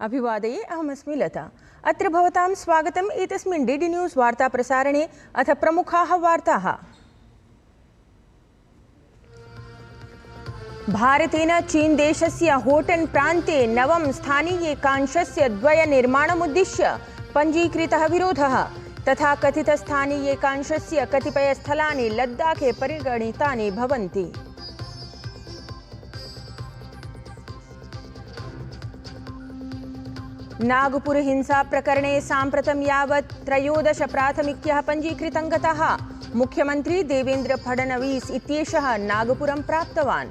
अभिवादये, अहमस्मि लता। अत्र भवतां स्वागतम् एतस्मिन् डीडी न्यूज़ वार्ता प्रसारणे। अथ प्रमुखाः वार्ताः। भारतेन चीन देशस्य होटन प्रान्ते नवम स्थानीयेकांशस्य निर्माणमुद्दिश्य पञ्जीकृतः विरोधः तथा कथितस्थानीयेकांशस्य कतिपयस्थलानि लद्दाखे परिगणितानि भवन्ति। नागपुर हिंसा प्रकरणे साम्प्रतं यावत् 13 प्राथमिक्यः पञ्जीकृतं गताः। मुख्यमंत्री देवेन्द्र फडणवीस इत्येषः नागपुरं प्राप्तवान्।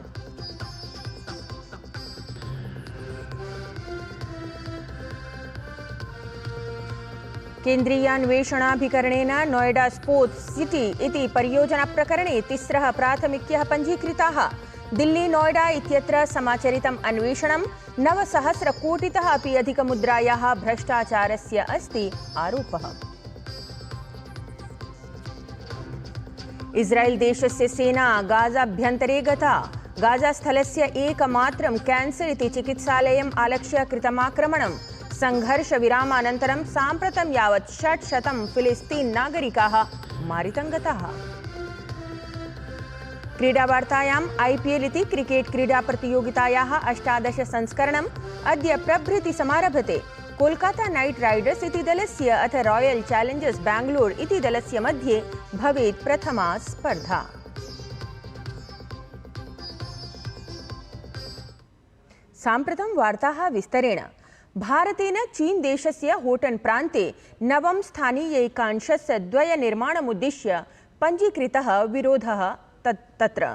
केन्द्रीयान्वेषणाभिकरणेन नोएडा स्पोर्ट्स सिटी इति परियोजना प्रकरणे 3 प्राथमिक्यः पञ्जीकृताः। दिल्ली नोएडा इत्यत्र समाचरितम् अन्वेषणं 9,000 कोटितः अपि अधिकमुद्रायाः भ्रष्टाचारस्य अस्ति आरोपः। इस्राएल देशस्य सेना गाजाभ्यन्तरे गता। गाजास्थलस्य एकमात्रं कैंसर इति चिकित्सालयम् आलक्ष्य कृतमाक्रमणं। संघर्षविरामानन्तरं साम्प्रतं यावत् 600 फिलिस्तीन नागरिकाः मारितं गताः। क्रीडावार्तायाम् IPL इति क्रिकेट क्रीडा प्रतियोगितायाः 18 संस्करणम् अद्य प्रभृति समारभते। कोलकाता नाइट राइडर्स इति दलस्य अथ रॉयल चैलेंजर्स बैंगलोर इति दलस्य मध्ये भवेत् प्रथमा स्पर्धा। साम्प्रतं वार्ताः विस्तरेण। भारतेन चीन देशस्य होटन प्रान्ते नवम स्थानीयेकांशस्य निर्माणमुद्दिश्य पञ्जीकृतः विरोधः तत्र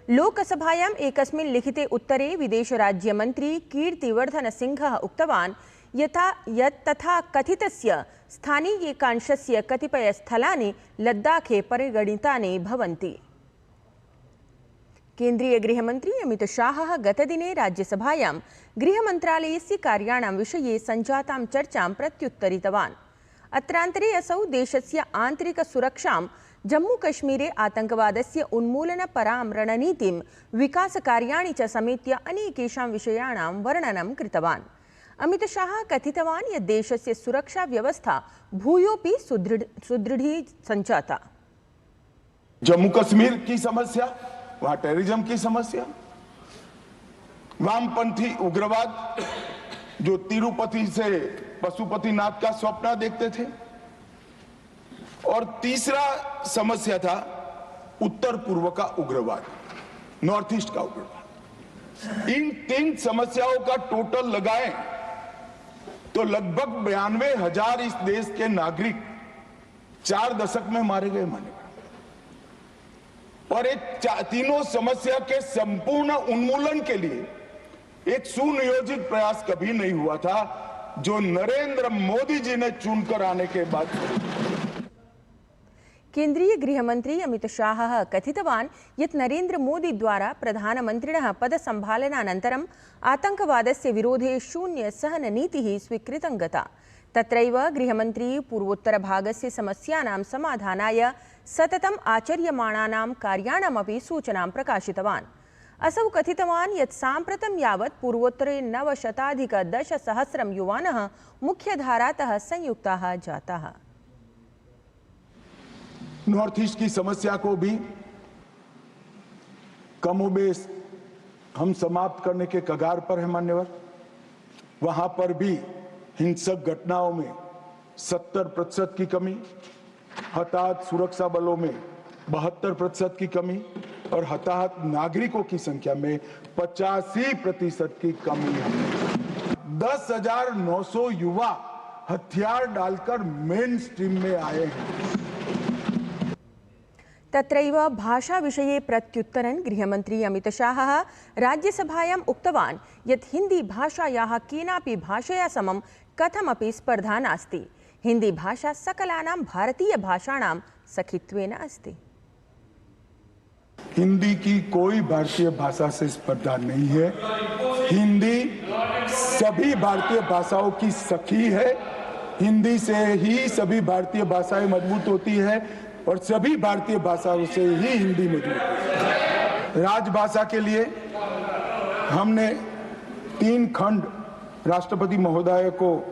लोकसभायाम् एकस्मिन् लिखिते उत्तरे विदेशराज्यमन्त्री कीर्तिवर्धन सिंहः उक्तवान् यत् तथा कथितस्य स्थानीयेकांशस्य कतिपयस्थलानि लद्दाखे परिगणितानि भवन्ति। केन्द्रीय गृहमन्त्री अमित शाहः गतदिने राज्यसभायां गृहमन्त्रालयस्य कार्याणां विषये सञ्जातां चर्चां प्रत्युत्तरितवान्। अत्रान्तरे असौ देशस्य आन्तरिकसुरक्षां, जम्मूकश्मीरे आतङ्कवादस्य उन्मूलनपरां रणनीतिं, विकासकार्याणि च समेत्य अनेकेषां विषयाणां वर्णनं कृतवान्। अमितशाहः कथितवान् यत् देशस्य सुरक्षा व्यवस्था भूयोऽपि सुदृढी सञ्जाता। जम्मू कश्मीर की समस्या, वहां टेररिज्म की समस्या, वामपंथी उग्रवाद जो तिरुपति से पशुपतिनाथ का स्वप्न देखते थे, और तीसरा समस्या था उत्तर पूर्व का उग्रवाद, नॉर्थ ईस्ट का उग्रवाद। इन 3 समस्याओं का टोटल लगाएं तो लगभग 92,000 इस देश के नागरिक 4 दशक में मारे गए माने गए। और एक तीनों समस्या के संपूर्ण उन्मूलन के लिए एक सुनियोजित प्रयास कभी नहीं हुआ था, जो नरेंद्र मोदी जी ने चुनकर आने के बाद। केन्द्रीय गृहमन्त्री अमित शाहः कथितवान् यत् नरेन्द्र मोदी द्वारा प्रधानमन्त्रिणः पदसम्भालनानन्तरम् आतङ्कवादस्य विरोधे शून्यसहननीतिः स्वीकृतं गता। तत्रैव गृहमन्त्री पूर्वोत्तरभागस्य समस्यानां समाधानाय सततम् आचर्यमाणानां कार्याणामपि सूचनां प्रकाशितवान्। असौ कथितवान् यत् साम्प्रतं यावत् पूर्वोत्तरे 9,10,000 युवानः मुख्यधारातः संयुक्ताः जाताः। नॉर्थ ईस्ट की समस्या को भी कमोबेश हम समाप्त करने के कगार पर है मान्यवर। वहां पर भी हिंसक घटनाओं में 70% की कमी, हताहत सुरक्षा बलों में 72% की कमी और हताहत नागरिकों की संख्या में 85% की कमी है। 10,900 युवा हथियार डालकर मेन स्ट्रीम में आए हैं। तत्रैव भाषा विषये प्रत्युत्तरन् गृहमन्त्री अमित शाहः राज्यसभायाम् उक्तवान् यत् हिंदी भाषायाः केनापि भाषया समं कथमपि स्पर्धा नास्ति। हिंदी भाषा सकलानां भारतीय भाषाणां सखित्वेन अस्ति। हिंदी की कोई भारतीय भाषा से स्पर्धा नहीं है। हिंदी सभी भारतीय भाषाओं की सखी है। हिंदी से ही सभी भारतीय भाषाएं मजबूत होती है। और सभी भारतीय भाषाओं से ही हिंदी मजबूत है। राजभाषा के लिए हमने 3 खंड राष्ट्रपति महोदय को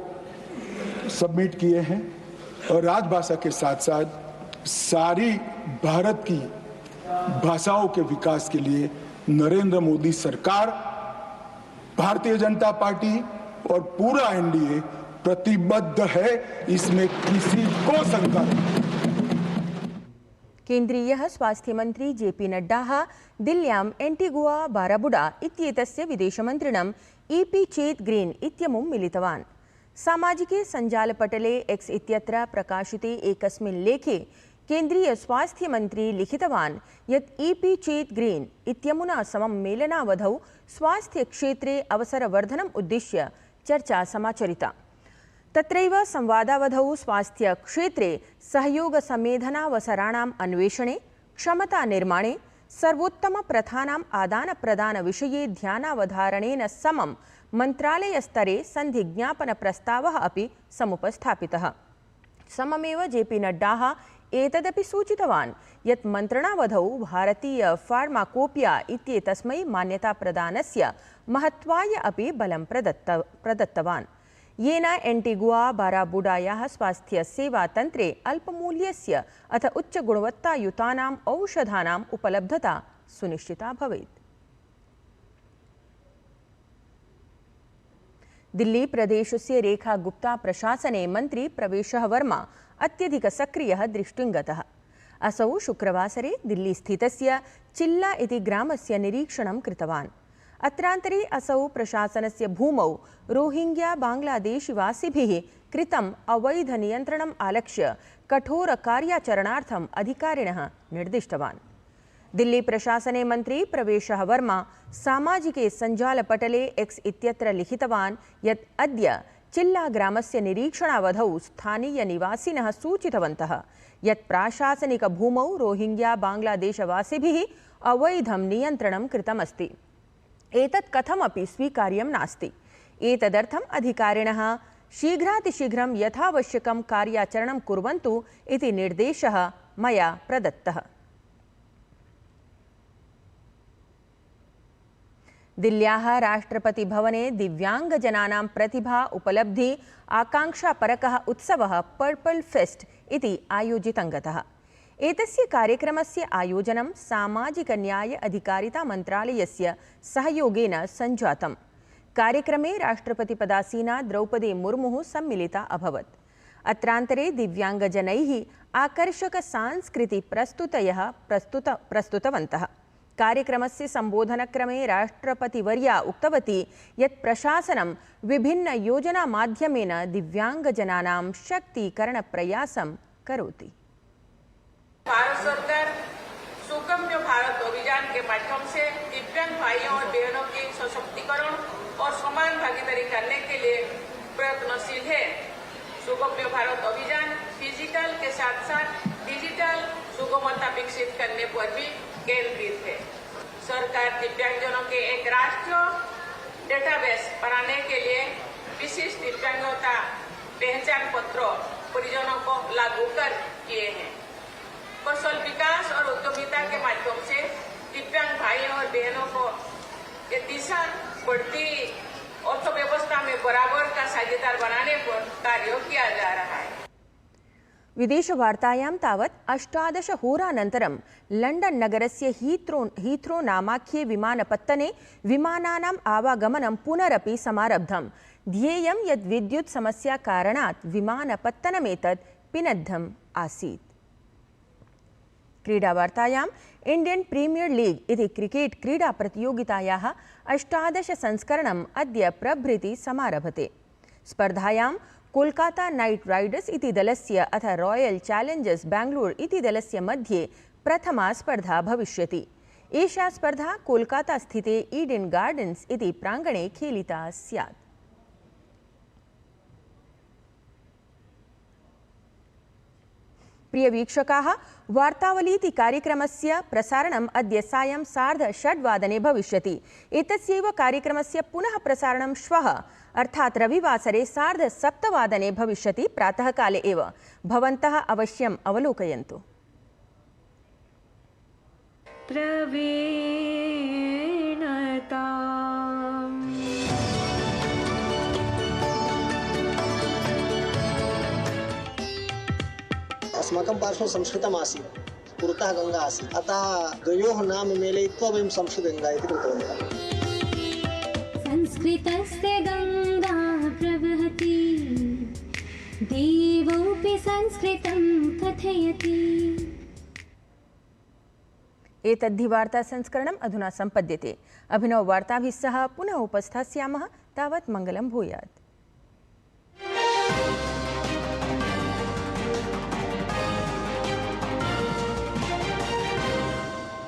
सबमिट किए हैं और राजभाषा के साथ साथ सारी भारत की भाषाओं के विकास के लिए नरेंद्र मोदी सरकार, भारतीय जनता पार्टी और पूरा एनडीए प्रतिबद्ध है, इसमें किसी को शंका नहीं। केन्द्रीयः स्वास्थ्यमन्त्री जेपी नड्डा दिल्ल्यां एंटीगुआ बाराबुडा इत्येतस्य विदेशमन्त्रिणं ईपी चेत ग्रीन इत्यमुं मिलितवान्। सामाजिके सञ्जालपटले एक्स इत्यत्र प्रकाशिते एकस्मिन् लेखे केन्द्रीय स्वास्थ्यमन्त्री लिखितवान् यत् ईपी चेत ग्रीन इत्यमुना समं मेलनावधौ स्वास्थ्यक्षेत्रे अवसरवर्धनम् उद्दिश्य चर्चा समाचरिता। तत्रैव संवादावधौ स्वास्थ्यक्षेत्रे सहयोगसमेधनावसराणाम् अन्वेषणे, क्षमतानिर्माणे, सर्वोत्तमप्रथानाम् आदानप्रदानविषये ध्यानावधारणेन समं मन्त्रालयस्तरे सन्धिज्ञापनप्रस्तावः अपि समुपस्थापितः। सममेव जेपी नड्डा एतदपि सूचितवान् यत् मन्त्रणावधौ भारतीय फार्माकोपिया इत्येतस्मै मान्यताप्रदानस्य महत्त्वाय अपि बलं प्रदत्तवान्, येन एंटीगुआ बाराबुडायाः स्वास्थ्यसेवातन्त्रे अल्पमूल्यस्य अथ उच्चगुणवत्तायुतानाम् औषधानाम् उपलब्धता सुनिश्चिता भवेत्। दिल्ली प्रदेशस्य रेखा गुप्ता प्रशासने मन्त्री प्रवेशः वर्मा अत्यधिक सक्रियः दृष्टिङ्गतः। असौ शुक्रवासरे दिल्ली स्थितस्य चिल्ला इति ग्रामस्य निरीक्षणं कृतवान्। अत्रान्तरे असौ प्रशासनस्य भूमौ रोहिंग्या बांग्लादेशिवासिभिः कृतम् अवैध नियन्त्रणम् आलक्ष्य कठोरकार्याचरणार्थम् अधिकारिणः निर्दिष्टवान्। दिल्ली प्रशासने मन्त्री प्रवेशः वर्मा सामाजिके सञ्जालपटले एक्स इत्यत्र लिखितवान् यत् अद्य चिल्ला ग्रामस्य निरीक्षणावधौ स्थानीयनिवासिनः सूचितवन्तः यत् प्राशासनिकभूमौ रोहिंग्या बांग्लादेशवासिभिः अवैधं नियन्त्रणं कृतमस्ति। एतत् कथमपि स्वीकार्यं नास्ति। एतदर्थम् अधिकारिणः शीघ्रातिशीघ्रं यथावश्यकं कार्याचरणं कुर्वन्तु इति निर्देशः मया प्रदत्तः। दिल्ल्याः राष्ट्रपतिभवने दिव्याङ्गजनानां प्रतिभा उपलब्धि आकाङ्क्षापरकः उत्सवः पर्पल फेस्ट इति आयोजितङ्गतः। एतस्य कार्यक्रमस्य आयोजनं सामाजिकन्याय अधिकारिता मन्त्रालयस्य सहयोगेन सञ्जातम्। कार्यक्रमे राष्ट्रपतिपदासीना द्रौपदी मुर्मुः सम्मिलिता अभवत्। अत्रान्तरे दिव्याङ्गजनैः आकर्षकसांस्कृतिकप्रस्तुतयः प्रस्तुतवन्तः। कार्यक्रमस्य सम्बोधनक्रमे राष्ट्रपतिवर्या उक्तवती यत् प्रशासनं विभिन्नयोजनामाध्यमेन दिव्याङ्गजनानां शक्तीकरणप्रयासं करोति। भारत सरकार सुगम्य भारत अभियान के माध्यम से दिव्यांग भाइयों और बहनों के सशक्तिकरण और समान भागीदारी करने के लिए प्रयत्नशील है। सुगम्य भारत अभियान फिजिकल के साथ साथ डिजिटल सुगमता विकसित करने पर भी केंद्रित है। सरकार दिव्यांगजनों के एक राष्ट्रीय डेटाबेस बनाने के लिए विशिष्ट दिव्यांगता पहचान पत्र परिजनों को लागू कर किए हैं। कौशल विकास और उद्यमिता के माध्यम से दिव्यांग भाइयों और बहनों को ये दिशा बढ़ती अर्थव्यवस्था में बराबर का साझेदार बनाने पर कार्य किया जा रहा है। विदेशवार्तायां तावत् 18 होरानन्तरं लण्डन् नगरस्य हीथ्रो नामाख्ये विमानपत्तने विमानानाम् आवागमनं पुनरपि समारब्धम्। ध्येयं यत् विद्युत् समस्या कारणात् विमानपत्तनमेतत् पिनद्धम् आसीत्। क्रीडावार्तायाम् इंडियन प्रीमियर लीग इति क्रिकेट क्रीडा प्रतियोगितायाः 18 संस्करणम् अद्य प्रभृति समारभते। स्पर्धायां कोलकाता नाइट राइडर्स इति दलस्य अथ रॉयल चैलेंजर्स बैंगलोर इति दलस्य मध्ये प्रथमा स्पर्धा भविष्यति। एषा स्पर्धा कोलकाता स्थिते ईडन गार्डन्स इति प्रांगणे खेलिता स्यात्। प्रिय वीक्षकाः, वार्तावलीति कार्यक्रमस्य प्रसारणम् अद्य सायं 6:30 भविष्यति। एतस्यैव कार्यक्रमस्य पुनः प्रसारणं श्वः अर्थात् रविवासरे 7:30 भविष्यति प्रातःकाले एव। भवन्तः अवश्यम् अवलोकयन्तु। प्रवीणताम्। अस्माकं पार्श्वे संस्कृतमासीत्, पुरतः गङ्गा आसीत्, अतः द्वयोः नाम मेलयित्वा वयं संस्कृतगङ्गा इति कृतवन्तः। संस्कृतस्य गङ्गा प्रवहति, देवोऽपि संस्कृतं कथयति। एतद्धि वार्तासंस्करणम् अधुना सम्पद्यते। अभिनववार्ताभिः सह पुनः उपस्थास्यामः। तावत् मङ्गलं भूयात्।